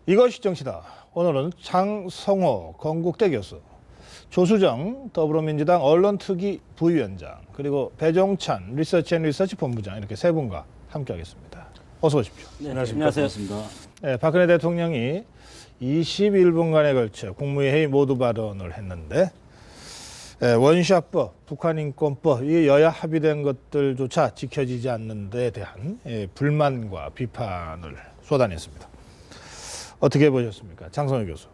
이것이 정치다. 오늘은 장성호 건국대 교수, 조수정 더불어민주당 언론특위 부위원장, 그리고 배종찬 리서치 본부장, 이렇게 세 분과 함께하겠습니다. 어서 오십시오. 네, 안녕하세요. 네, 박근혜 대통령이 21분간에 걸쳐 국무회의 모두 발언을 했는데, 원샷법, 북한인권법, 이 여야 합의된 것들조차 지켜지지 않는 데 대한 불만과 비판을 쏟아냈습니다. 어떻게 보셨습니까? 장성호 교수.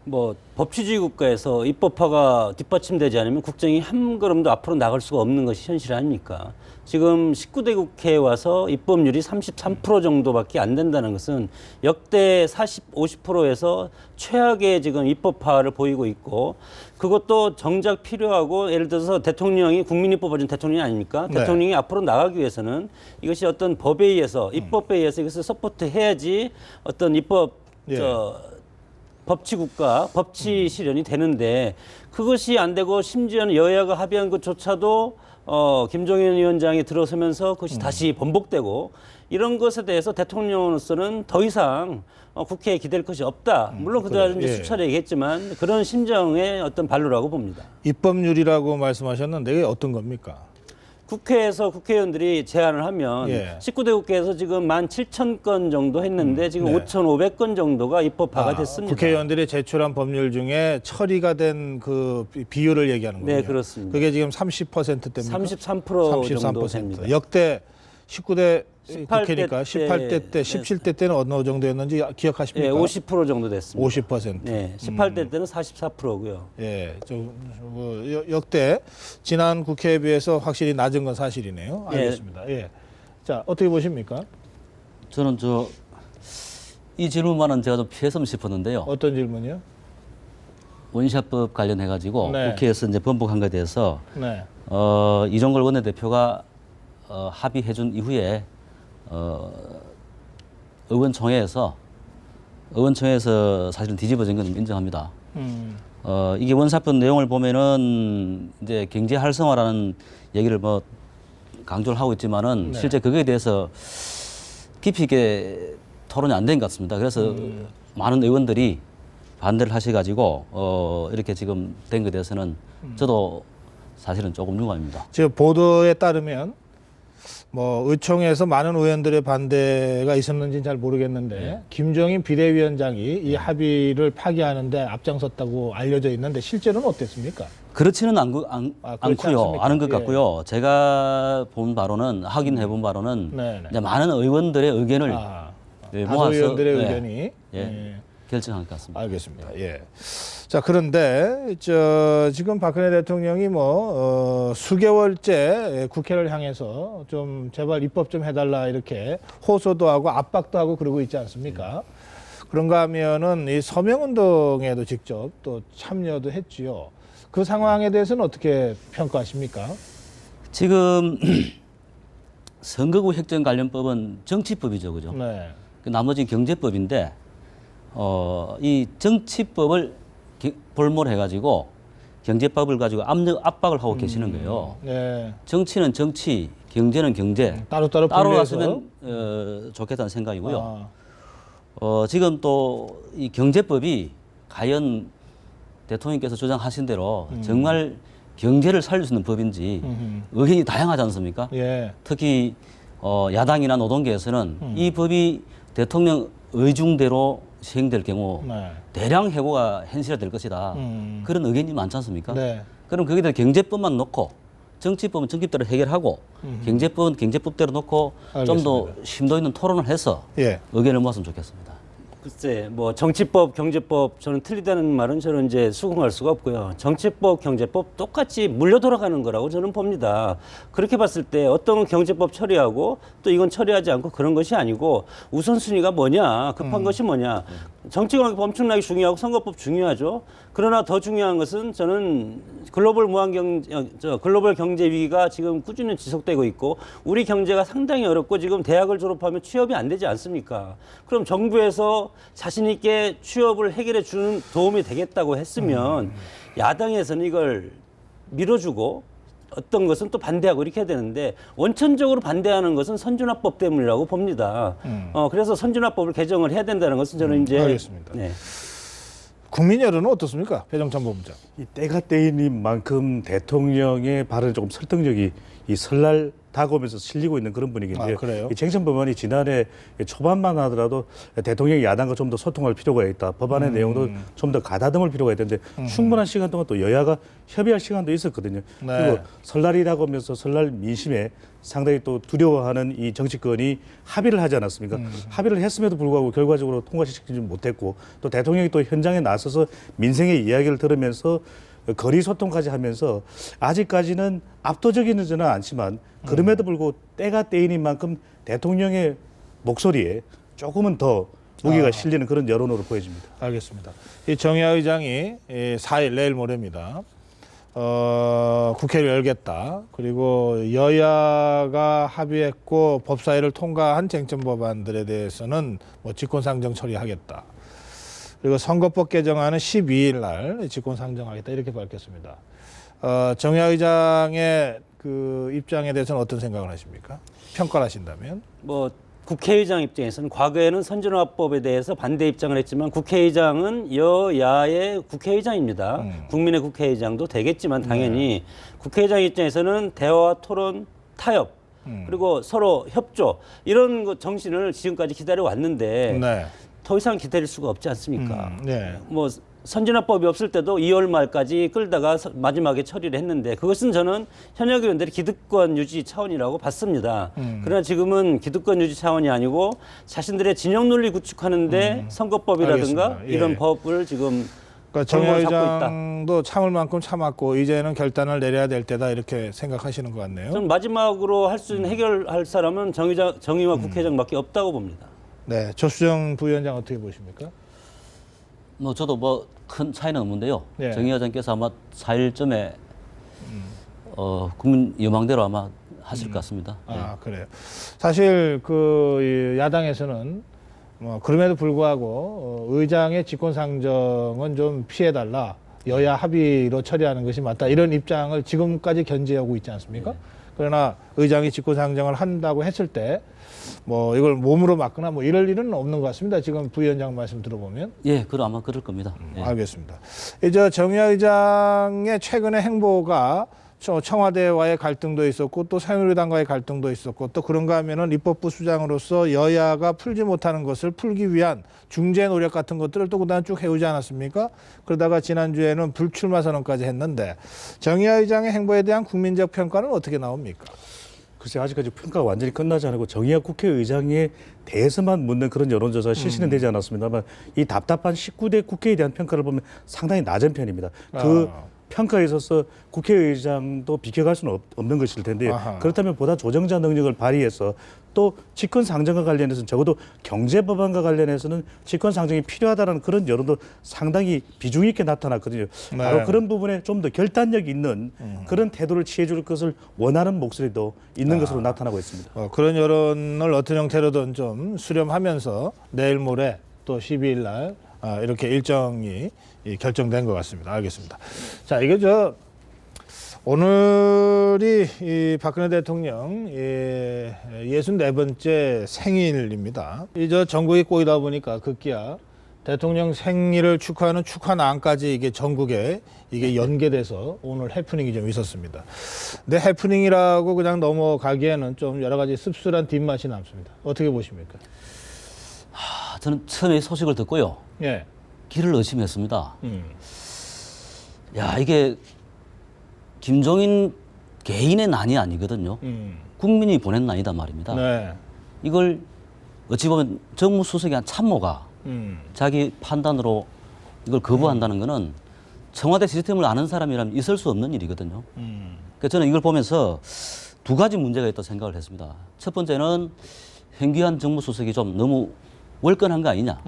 뭐 법치주의 국가에서 입법화가 뒷받침되지 않으면 국정이 한 걸음도 앞으로 나갈 수가 없는 것이 현실 아닙니까? 지금 19대 국회에 와서 입법률이 33% 정도밖에 안 된다는 것은 역대 50%에서 최악의 지금 입법화를 보이고 있고, 그것도 정작 필요하고, 예를 들어서 대통령이 국민이 뽑아준 대통령이 아닙니까? 네. 대통령이 앞으로 나가기 위해서는 이것이 어떤 법에 의해서, 입법에 의해서 이것을 서포트해야지 어떤 입법 법치국가, 법치 실현이 되는데, 그것이 안 되고 심지어는 여야가 합의한 것조차도 김종인 위원장이 들어서면서 그것이 다시 번복되고, 이런 것에 대해서 대통령으로서는 더 이상 국회에 기댈 것이 없다. 물론 그동안 이제 수차례 얘기했지만 그런 심정의 어떤 발로라고 봅니다. 입법률이라고 말씀하셨는데 이게 어떤 겁니까? 국회에서 국회의원들이 제안을 하면 19대 국회에서 지금 17,000건 정도 했는데 지금 5,500건 정도가 입법화가 됐습니다. 국회의원들이 제출한 법률 중에 처리가 된 그 비율을 얘기하는 거예요. 네, 그렇습니다. 그게 지금 30%대입니까? 33% 정도 됩니다. 역대 19대 18대 국회니까 18대 때, 17대 때는 어느 정도였는지 기억하십니까? 네, 50% 정도 됐습니다. 50%. 네, 18대 때는 44%고요. 예, 역대 지난 국회에 비해서 확실히 낮은 건 사실이네요. 알겠습니다. 예. 자, 어떻게 보십니까? 저는 이 질문만은 제가 좀 피했으면 싶었는데요. 어떤 질문이요? 원샷법 관련해 가지고 네. 국회에서 이제 번복한 것에 대해서 네. 이종걸 원내대표가 합의해준 이후에 의원총회에서 사실은 뒤집어진 건 인정합니다. 이게 원샷법 내용을 보면은 이제 경제 활성화라는 얘기를 뭐 강조를 하고 있지만은 실제 거기에 대해서 깊이 있게 토론이 안 된 것 같습니다. 그래서 많은 의원들이 반대를 하셔가지고 이렇게 지금 된 것에 대해서는 저도 사실은 조금 유감입니다. 지금 보도에 따르면 뭐 의총에서 많은 의원들의 반대가 있었는지는 잘 모르겠는데 김종인 비대위원장이 이 합의를 파기하는데 앞장섰다고 알려져 있는데 실제로는 어땠습니까? 그렇지는 않고요. 않습니까? 않은 것 같고요. 제가 본 바로는 확인해 본 바로는 이제 많은 의원들의 의견을 다수 모아서 의원들의 의견이 결정한 것 같습니다. 알겠습니다. 예. 자, 그런데 지금 박근혜 대통령이 수개월째 국회를 향해서 좀 제발 입법 좀 해달라 이렇게 호소도 하고 압박도 하고 그러고 있지 않습니까? 그런가 하면은 이 서명운동에도 직접 또 참여도 했지요. 그 상황에 대해서는 어떻게 평가하십니까? 지금 선거구 획정 관련법은 정치법이죠, 그죠? 네. 나머지 경제법인데 이 정치법을 볼모로 해가지고 경제법을 가지고 압박을 하고 계시는 거예요. 네. 정치는 정치, 경제는 경제. 따로 갔으면 좋겠다는 생각이고요. 지금 또 이 경제법이 과연 대통령께서 주장하신 대로 정말 경제를 살릴 수 있는 법인지 의견이 다양하지 않습니까? 예. 특히 야당이나 노동계에서는 이 법이 대통령 의중대로 시행될 경우 대량 해고가 현실화될 것이다. 그런 의견이 많지 않습니까? 네. 그럼 거기다 경제법만 놓고 정치법은 정치법대로 해결하고 경제법은 경제법대로 놓고 좀 더 심도 있는 토론을 해서 의견을 모았으면 좋겠습니다. 글쎄, 뭐 정치법, 경제법 저는 틀리다는 말은 저는 이제 수긍할 수가 없고요. 정치법, 경제법 똑같이 물려 돌아가는 거라고 저는 봅니다. 그렇게 봤을 때 어떤 경제법 처리하고 또 이건 처리하지 않고 그런 것이 아니고 우선순위가 뭐냐, 급한 것이 뭐냐. 정치가 엄청나게 중요하고 선거법 중요하죠. 그러나 더 중요한 것은 저는 글로벌 경제 위기가 지금 꾸준히 지속되고 있고 우리 경제가 상당히 어렵고 지금 대학을 졸업하면 취업이 안 되지 않습니까? 그럼 정부에서 자신 있게 취업을 해결해 주는 도움이 되겠다고 했으면 야당에서는 이걸 밀어주고 어떤 것은 또 반대하고 이렇게 해야 되는데 원천적으로 반대하는 것은 선진화법 때문이라고 봅니다. 그래서 선진화법을 개정을 해야 된다는 것은 저는 이제 알겠습니다. 네. 국민 여론은 어떻습니까? 배정찬 본부장. 이 때가 때인 만큼 대통령의 발언이 조금 설득력이 이 설날 다가오면서 실리고 있는 그런 분위기인데요. 아, 그래요? 이 쟁점 법안이 지난해 초반만 하더라도 대통령이 야당과 좀 더 소통할 필요가 있다. 법안의 내용도 좀 더 가다듬을 필요가 있는데 충분한 시간 동안 또 여야가 협의할 시간도 있었거든요. 네. 그리고 설날이 다가오면서 설날 민심에 상당히 또 두려워하는 이 정치권이 합의를 하지 않았습니까? 합의를 했음에도 불구하고 결과적으로 통과시키지 못했고 또 대통령이 또 현장에 나서서 민생의 이야기를 들으면서 거리 소통까지 하면서 아직까지는 압도적이지는 않지만 그럼에도 불구하고 때가 때인 만큼 대통령의 목소리에 조금은 더 무게가 실리는 그런 여론으로 보여집니다. 알겠습니다. 이 정의화 의장이 4일 내일 모레입니다. 국회를 열겠다. 그리고 여야가 합의했고 법사위를 통과한 쟁점 법안들에 대해서는 뭐 직권상정 처리하겠다. 그리고 선거법 개정안은 12일 날 직권상정하겠다 이렇게 밝혔습니다. 정의화 의장의 그 입장에 대해서는 어떤 생각을 하십니까? 평가를 하신다면? 뭐 국회의장 입장에서는 과거에는 선진화법에 대해서 반대 입장을 했지만 국회의장은 여야의 국회의장입니다. 국민의 국회의장도 되겠지만 당연히 국회의장 입장에서는 대화, 토론, 타협 그리고 서로 협조 이런 것 정신을 지금까지 기다려 왔는데 네. 더 이상 기다릴 수가 없지 않습니까? 네. 뭐 선진화법이 없을 때도 2월 말까지 끌다가 마지막에 처리를 했는데 그것은 저는 현역 의원들의 기득권 유지 차원이라고 봤습니다. 그러나 지금은 기득권 유지 차원이 아니고 자신들의 진영 논리 구축하는데 선거법이라든가 알겠습니다. 예. 이런 법을 지금 그러니까 정의화 잡고 있다. 의장도 참을 만큼 참았고 이제는 결단을 내려야 될 때다 이렇게 생각하시는 것 같네요. 저는 마지막으로 할 수 있는 해결할 사람은 정의화 국회의장밖에 없다고 봅니다. 네, 조수정 부위원장 어떻게 보십니까? 뭐 저도 뭐 큰 차이는 없는데요. 네. 정의화 의장께서 아마 4일쯤에 국민 여망대로 아마 하실 것 같습니다. 아, 그래요. 사실 그 야당에서는 뭐 그럼에도 불구하고 의장의 직권상정은 좀 피해달라. 여야 합의로 처리하는 것이 맞다. 이런 입장을 지금까지 견지하고 있지 않습니까? 그러나 의장이 직권상정을 한다고 했을 때 뭐 이걸 몸으로 막거나 뭐 이럴 일은 없는 것 같습니다. 지금 부위원장 말씀 들어보면. 예, 그럼 아마 그럴 겁니다. 예. 알겠습니다. 이제 정의화 의장의 최근의 행보가 청와대와의 갈등도 있었고 또 새누리당과의 갈등도 있었고 또 그런가 하면은 입법부 수장으로서 여야가 풀지 못하는 것을 풀기 위한 중재 노력 같은 것들을 또 그다음 쭉 해오지 않았습니까? 그러다가 지난주에는 불출마 선언까지 했는데 정의화 의장의 행보에 대한 국민적 평가는 어떻게 나옵니까? 글쎄 아직까지 평가가 완전히 끝나지 않고 정의화 국회의장에 대해서만 묻는 그런 여론조사가 실시는 되지 않았습니다만 이 답답한 19대 국회에 대한 평가를 보면 상당히 낮은 편입니다. 그 평가에 있어서 국회의장도 비켜갈 수는 없는 것일 텐데요. 아하. 그렇다면 보다 조정자 능력을 발휘해서 또 직권상정과 관련해서는 적어도 경제법안과 관련해서는 직권상정이 필요하다는 그런 여론도 상당히 비중 있게 나타났거든요. 네. 바로 그런 부분에 좀 더 결단력 있는 그런 태도를 취해줄 것을 원하는 목소리도 있는 것으로 나타나고 있습니다. 그런 여론을 어떤 형태로든 좀 수렴하면서 내일 모레 또 12일 날 이렇게 일정이 결정된 것 같습니다. 알겠습니다. 자, 이게 오늘이 이 박근혜 대통령 64번째 생일입니다. 전국이 꼬이다 보니까 급기야 대통령 생일을 축하하는 축하난까지 이게 전국에 이게 연계돼서 오늘 해프닝이 좀 있었습니다. 근데 해프닝이라고 그냥 넘어가기에는 좀 여러 가지 씁쓸한 뒷맛이 남습니다. 어떻게 보십니까? 저는 처음에 소식을 듣고요. 예. 길을 의심했습니다. 야, 이게 김종인 개인의 난이 아니거든요. 국민이 보낸 난이단 말입니다. 네. 이걸 어찌 보면 정무수석이 한 참모가 자기 판단으로 이걸 거부한다는 것은 청와대 시스템을 아는 사람이라면 있을 수 없는 일이거든요. 그래서 저는 이걸 보면서 두 가지 문제가 있다고 생각을 했습니다. 첫 번째는 현기환 정무수석이 좀 너무 월권한 거 아니냐.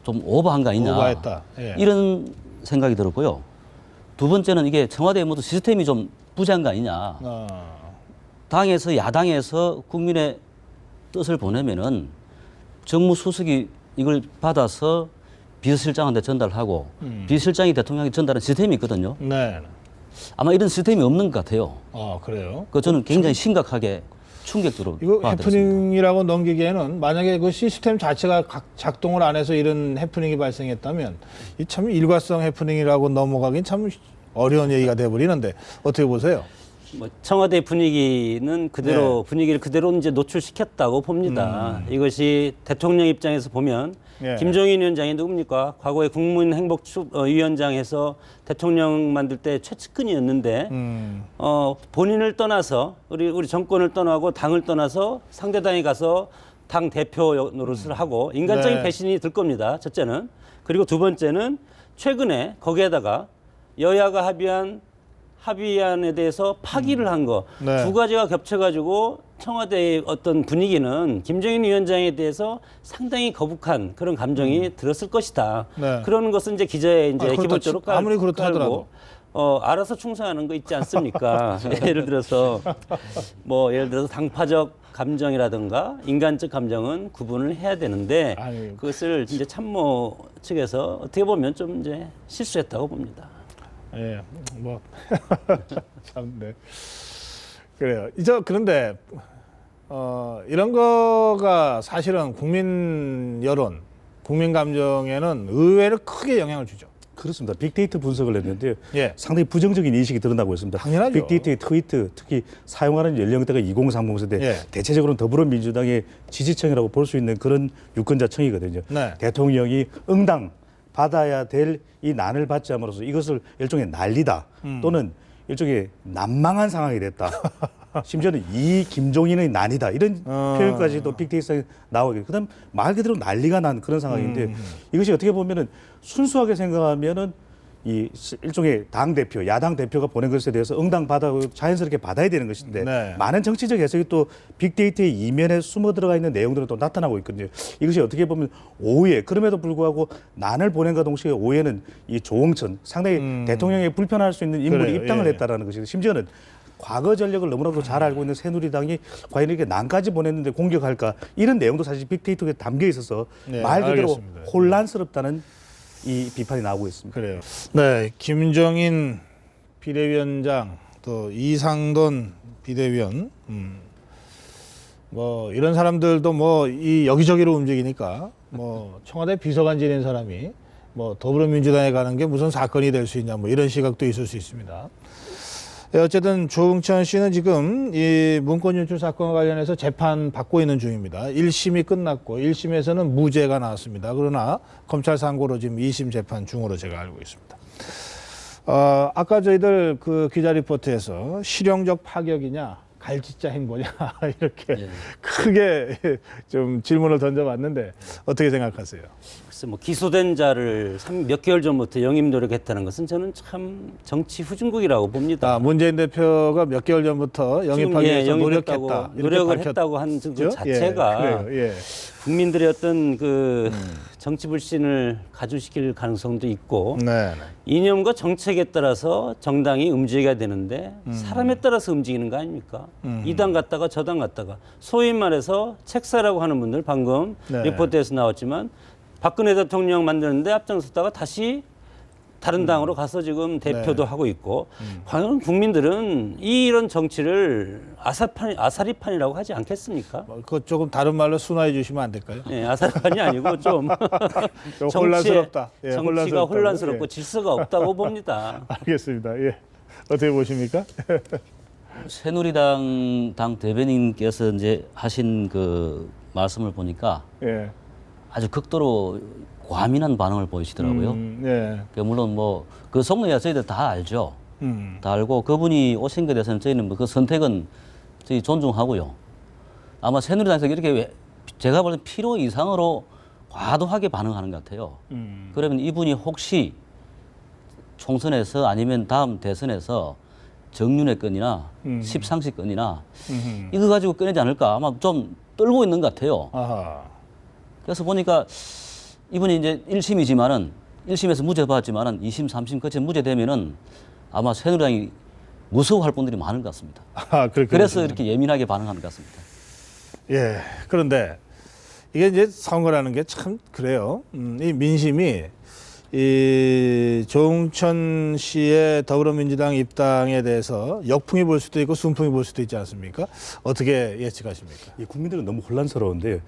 좀 오버한 거 아니냐. 오버했다. 예. 이런 생각이 들었고요. 두 번째는 이게 청와대의 모두 시스템이 좀 부재한 거 아니냐. 당에서 야당에서 국민의 뜻을 보내면은 정무수석이 이걸 받아서 비서실장한테 전달하고 비서실장이 대통령에게 전달하는 시스템이 있거든요. 네. 아마 이런 시스템이 없는 것 같아요. 아, 그래요? 그 저는 굉장히 심각하게 충격적으로 이거 받아들였습니다. 해프닝이라고 넘기기에는 만약에 그 시스템 자체가 작동을 안 해서 이런 해프닝이 발생했다면 이 참 일과성 해프닝이라고 넘어가긴 참 어려운 얘기가 돼버리는데 어떻게 보세요? 뭐 청와대 분위기는 그대로 분위기를 그대로 이제 노출시켰다고 봅니다. 이것이 대통령 입장에서 보면 예. 김종인 위원장이 누굽니까? 과거에 국민행복위원장에서 대통령 만들 때 최측근이었는데 본인을 떠나서 우리 정권을 떠나고 당을 떠나서 상대당에 가서 당 대표 노릇을 하고 인간적인 네. 배신이 들 겁니다. 첫째는. 그리고 두 번째는 최근에 거기에다가 여야가 합의안에 대해서 파기를 한 거. 네. 두 가지가 겹쳐가지고 청와대의 어떤 분위기는 김종인 위원장에 대해서 상당히 거북한 그런 감정이 들었을 것이다. 네. 그런 것은 이제 기자에 이제 그렇다 기본적으로 아무리 그렇다 깔고, 하더라도. 알아서 충성하는 거 있지 않습니까? 예를 들어서 당파적 감정이라든가 인간적 감정은 구분을 해야 되는데 아니, 그것을 이제 참모 측에서 어떻게 보면 좀 이제 실수했다고 봅니다. 예, 뭐 참, 네. 그래요. 그런데 이런 거가 사실은 국민 여론, 국민 감정에는 의외로 크게 영향을 주죠. 그렇습니다. 빅데이터 분석을 했는데 예. 상당히 부정적인 인식이 드러나고 있습니다. 당연하죠. 빅데이터의 트위트, 특히 사용하는 연령대가 2030세대, 예. 대체적으로는 더불어민주당의 지지층이라고 볼 수 있는 그런 유권자층이거든요. 네. 대통령이 응당 받아야 될 이 난을 받지 함으로써 이것을 일종의 난리다 또는 일종의 난망한 상황이 됐다. 심지어는 이 김종인의 난이다 이런 표현까지도 빅데이터에 나오게. 그다음 말 그대로 난리가 난 그런 상황인데 이것이 어떻게 보면은 순수하게 생각하면은 이 일종의 당 대표, 야당 대표가 보낸 것에 대해서 응당받아 자연스럽게 받아야 되는 것인데 네. 많은 정치적 해석이 또 빅데이터의 이면에 숨어 들어가 있는 내용들은 또 나타나고 있거든요. 이것이 어떻게 보면 오해, 그럼에도 불구하고 난을 보낸과 동시에 오해는 이 조홍천 상당히 대통령에 불편할 수 있는 인물이 그래요. 입당을 예. 했다라는 것이죠. 심지어는 과거 전력을 너무나도 잘 알고 있는 새누리당이 과연 이렇게 난까지 보냈는데 공격할까 이런 내용도 사실 빅데이터에 담겨 있어서 네, 말 그대로 알겠습니다. 혼란스럽다는 이 비판이 나오고 있습니다. 그래요. 네, 김정인 비대위원장 또 이상돈 비대위원, 뭐 이런 사람들도 뭐 이 여기저기로 움직이니까 뭐 청와대 비서관 지낸 사람이 뭐 더불어민주당에 가는 게 무슨 사건이 될 수 있냐 뭐 이런 시각도 있을 수 있습니다. 어쨌든 조응천 씨는 지금 이 문건 유출 사건과 관련해서 재판 받고 있는 중입니다. 1심이 끝났고 1심에서는 무죄가 나왔습니다. 그러나 검찰 상고로 지금 2심 재판 중으로 제가 알고 있습니다. 아까 저희들 그 기자 리포트에서 실용적 파격이냐 갈짓자 행보냐 이렇게 크게 좀 질문을 던져봤는데 어떻게 생각하세요? 글쎄 뭐 기소된 자를 몇 개월 전부터 영입 노력했다는 것은 저는 참 정치 후진국이라고 봅니다. 문재인 대표가 몇 개월 전부터 영입하기 위해서 노력했다. 이렇게 노력을 했다고 하는 그 자체가 그래요. 예. 국민들의 어떤 그 정치 불신을 가중시킬 가능성도 있고 네. 이념과 정책에 따라서 정당이 움직여야 되는데 사람에 따라서 움직이는 거 아닙니까? 이 당 갔다가 저 당 갔다가 소위 말해서 책사라고 하는 분들 방금 네. 리포트에서 나왔지만 박근혜 대통령 만드는데 앞장섰다가 다시 다른 당으로 가서 지금 대표도 하고 있고 과연 국민들은 이런 정치를 아사리판이라고 하지 않겠습니까? 그거 조금 다른 말로 순화해 주시면 안 될까요? 네, 아사리판이 아니고 좀 좀 혼란스럽다. 예, 정치가 혼란스럽다고. 혼란스럽고 예. 질서가 없다고 봅니다. 알겠습니다. 예. 어떻게 보십니까? 새누리당 당 대변인께서 이제 하신 그 말씀을 보니까 예. 아주 극도로 과민한 반응을 보이시더라고요. 예. 물론 뭐 그 속내야 저희들 다 알죠. 다 알고 그분이 오신 것에 대해서는 저희는 그 선택은 저희 존중하고요. 아마 새누리당에서 이렇게 제가 볼 때 필요 이상으로 과도하게 반응하는 것 같아요. 그러면 이분이 혹시 총선에서 아니면 다음 대선에서 정윤회 건이나 십상시 건이나 이거 가지고 꺼내지 않을까 아마 좀 떨고 있는 것 같아요. 아하. 그래서 보니까 이분이 이제 1심이지만은 1심에서 무죄 받았지만은 2심, 3심 거쳐 무죄되면은 아마 새누리당이 무서워할 분들이 많은 것 같습니다. 그렇게 그래서 보시면. 이렇게 예민하게 반응하는 것 같습니다. 예. 그런데 이게 이제 선거라는 게 참 그래요. 이 민심이 이 조응천 씨의 더불어민주당 입당에 대해서 역풍이 불 수도 있고 순풍이 불 수도 있지 않습니까? 어떻게 예측하십니까? 이 국민들은 너무 혼란스러운데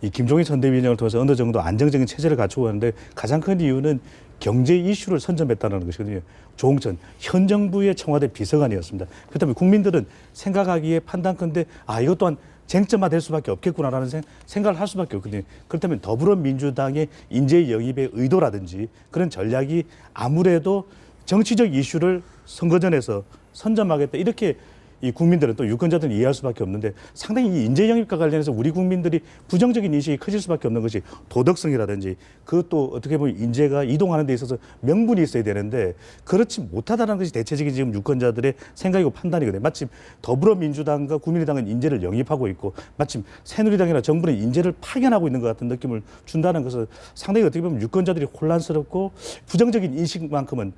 이 김종인 선대위원장을 통해서 어느 정도 안정적인 체제를 갖추고 하는데 가장 큰 이유는 경제 이슈를 선점했다는 것이거든요. 조응천 현 정부의 청와대 비서관이었습니다. 그렇기 때문에 국민들은 생각하기에 판단컨대 이것 또한 쟁점화 될 수밖에 없겠구나라는 생각을 할 수밖에 없거든요. 그렇다면 더불어민주당의 인재 영입의 의도라든지 그런 전략이 아무래도 정치적 이슈를 선거전에서 선점하겠다 이렇게 이 국민들은 또 유권자들은 이해할 수밖에 없는데 상당히 이 인재 영입과 관련해서 우리 국민들이 부정적인 인식이 커질 수밖에 없는 것이 도덕성이라든지 그것도 어떻게 보면 인재가 이동하는 데 있어서 명분이 있어야 되는데 그렇지 못하다는 것이 대체적인 지금 유권자들의 생각이고 판단이거든요. 마침 더불어민주당과 국민의당은 인재를 영입하고 있고 마침 새누리당이나 정부는 인재를 파견하고 있는 것 같은 느낌을 준다는 것은 상당히 어떻게 보면 유권자들이 혼란스럽고 부정적인 인식만큼은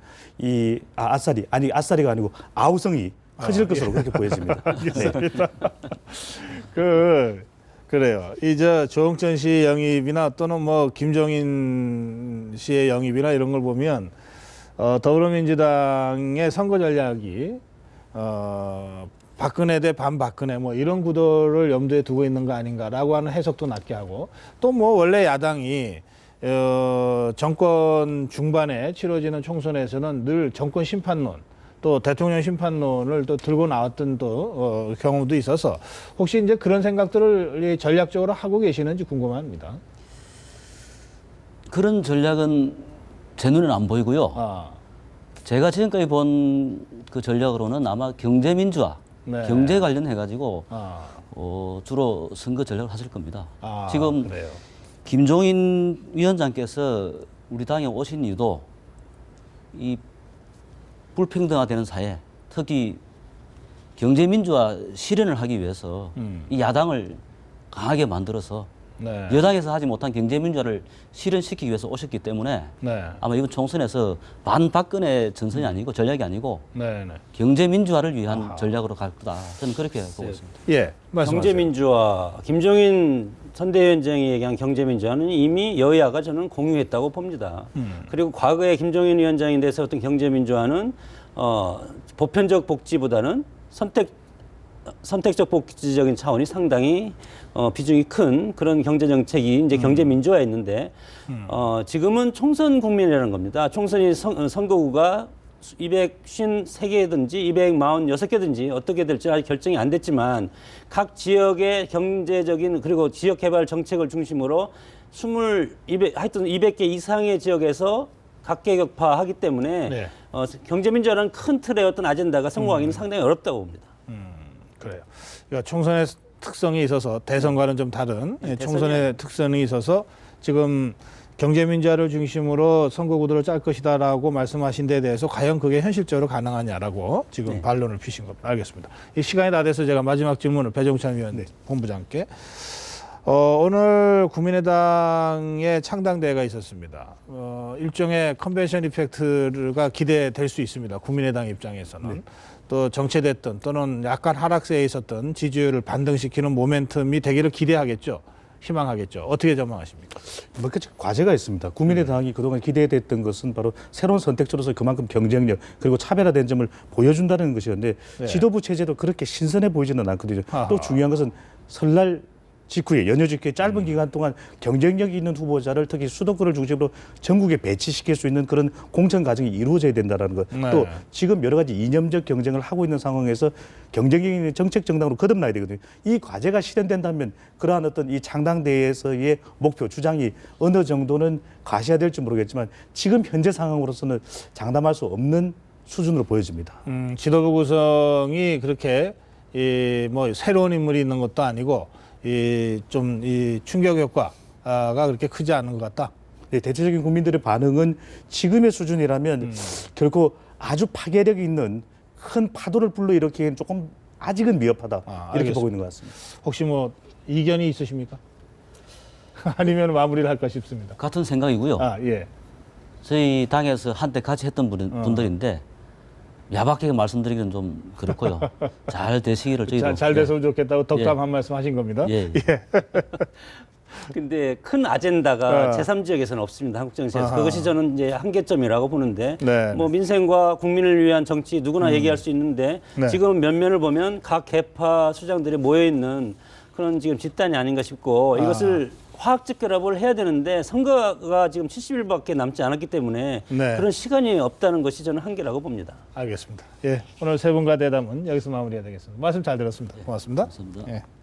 아싸리가 아니고 아우성이 커질 것으로 그렇게 보여집니다. 알겠습니다. 그래요. 이제 조응천 씨 영입이나 또는 뭐 김종인 씨의 영입이나 이런 걸 보면 더불어민주당의 선거 전략이 박근혜 대 반박근혜 뭐 이런 구도를 염두에 두고 있는 거 아닌가라고 하는 해석도 낮게 하고 또 뭐 원래 야당이 정권 중반에 치러지는 총선에서는 늘 정권 심판론 또 대통령 심판론을 또 들고 나왔던 또 경험도 있어서 혹시 이제 그런 생각들을 전략적으로 하고 계시는지 궁금합니다. 그런 전략은 제 눈에는 안 보이고요. 제가 지금까지 본 그 전략으로는 아마 경제민주화, 네. 경제 관련해가지고 주로 선거 전략을 하실 겁니다. 지금 그래요. 김종인 위원장께서 우리 당에 오신 이유도 이 불평등화되는 사회, 특히 경제민주화 실현을 하기 위해서 이 야당을 강하게 만들어서 네. 여당에서 하지 못한 경제민주화를 실현시키기 위해서 오셨기 때문에 네. 아마 이번 총선에서 반박근혜 전선이 아니고 전략이 아니고 네. 네. 경제민주화를 위한 전략으로 갈 거다. 저는 그렇게 보고 있습니다. 예. 말씀하세요. 경제민주화, 김종인 선대위원장이 얘기한 경제민주화는 이미 여야가 저는 공유했다고 봅니다. 그리고 과거에 김종인 위원장에 대해서 어떤 경제민주화는 보편적 복지보다는 선택적 복지적인 차원이 상당히 비중이 큰 그런 경제 정책이 이제 경제 민주화였는데 지금은 총선 국면이라는 겁니다. 총선이 선거구가 253개든지 246개든지 어떻게 될지 아직 결정이 안 됐지만 각 지역의 경제적인 그리고 지역 개발 정책을 중심으로 하여튼 200개 이상의 지역에서 각계격파하기 때문에 네. 경제 민주화라는 큰 틀의 어떤 아젠다가 성공하기는 상당히 어렵다고 봅니다. 그래요. 그러니까 총선의 특성이 있어서 대선과는 좀 다른 총선의 특성이 있어서 지금 경제민주화를 중심으로 선거구도를 짤 것이다라고 말씀하신 데에 대해서 과연 그게 현실적으로 가능하냐라고 지금 반론을 피신 겁니다. 알겠습니다. 이 시간이 다 돼서 제가 마지막 질문을 배종찬 위원 본부장께 오늘 국민의당의 창당대회가 있었습니다. 일종의 컨벤션 이펙트가 기대될 수 있습니다. 국민의당 입장에서는. 또 정체됐던 또는 약간 하락세에 있었던 지지율을 반등시키는 모멘텀이 되기를 기대하겠죠. 희망하겠죠. 어떻게 전망하십니까? 몇 가지 과제가 있습니다. 국민의당이 그동안 기대됐던 것은 바로 새로운 선택지로서 그만큼 경쟁력 그리고 차별화된 점을 보여준다는 것이었는데 지도부 체제도 그렇게 신선해 보이지는 않거든요. 또 중요한 것은 설날 직후에 연휴 직후에 짧은 기간 동안 경쟁력 있는 후보자를 특히 수도권을 중심으로 전국에 배치시킬 수 있는 그런 공천 과정이 이루어져야 된다는 것. 네. 또 지금 여러 가지 이념적 경쟁을 하고 있는 상황에서 경쟁력 있는 정책 정당으로 거듭나야 되거든요. 이 과제가 실현된다면 그러한 어떤 이 창당대회에서의 목표 주장이 어느 정도는 가시화될지 모르겠지만 지금 현재 상황으로서는 장담할 수 없는 수준으로 보여집니다. 지도부 구성이 그렇게 뭐 새로운 인물이 있는 것도 아니고 이 충격 효과가 그렇게 크지 않은 것 같다. 네, 대체적인 국민들의 반응은 지금의 수준이라면 결코 아주 파괴력 있는 큰 파도를 불러일으키기엔 조금 아직은 미흡하다 이렇게 알겠습니다. 보고 있는 것 같습니다. 혹시 뭐 이견이 있으십니까? 아니면 마무리를 할까 싶습니다. 같은 생각이고요. 예. 저희 당에서 한때 같이 했던 분들인데 야박하게 말씀드리기는 좀 그렇고요. 잘 되시기를 저희도 잘 됐으면 좋겠다고 덕담 예. 한 말씀 하신 겁니다. 예. 근데 큰 아젠다가 어. 제3지역에서는 없습니다. 한국 정치에서. 아하. 그것이 저는 이제 한계점이라고 보는데 네. 뭐 민생과 국민을 위한 정치 누구나 얘기할 수 있는데 네. 지금 면면을 보면 각 계파 수장들이 모여 있는 그런 지금 집단이 아닌가 싶고 이것을 화학적 결합을 해야 되는데 선거가 지금 70일밖에 남지 않았기 때문에 네. 그런 시간이 없다는 것이 저는 한계라고 봅니다. 알겠습니다. 예, 오늘 세 분과 대담은 여기서 마무리해야 되겠습니다. 말씀 잘 들었습니다. 고맙습니다. 감사합니다. 예.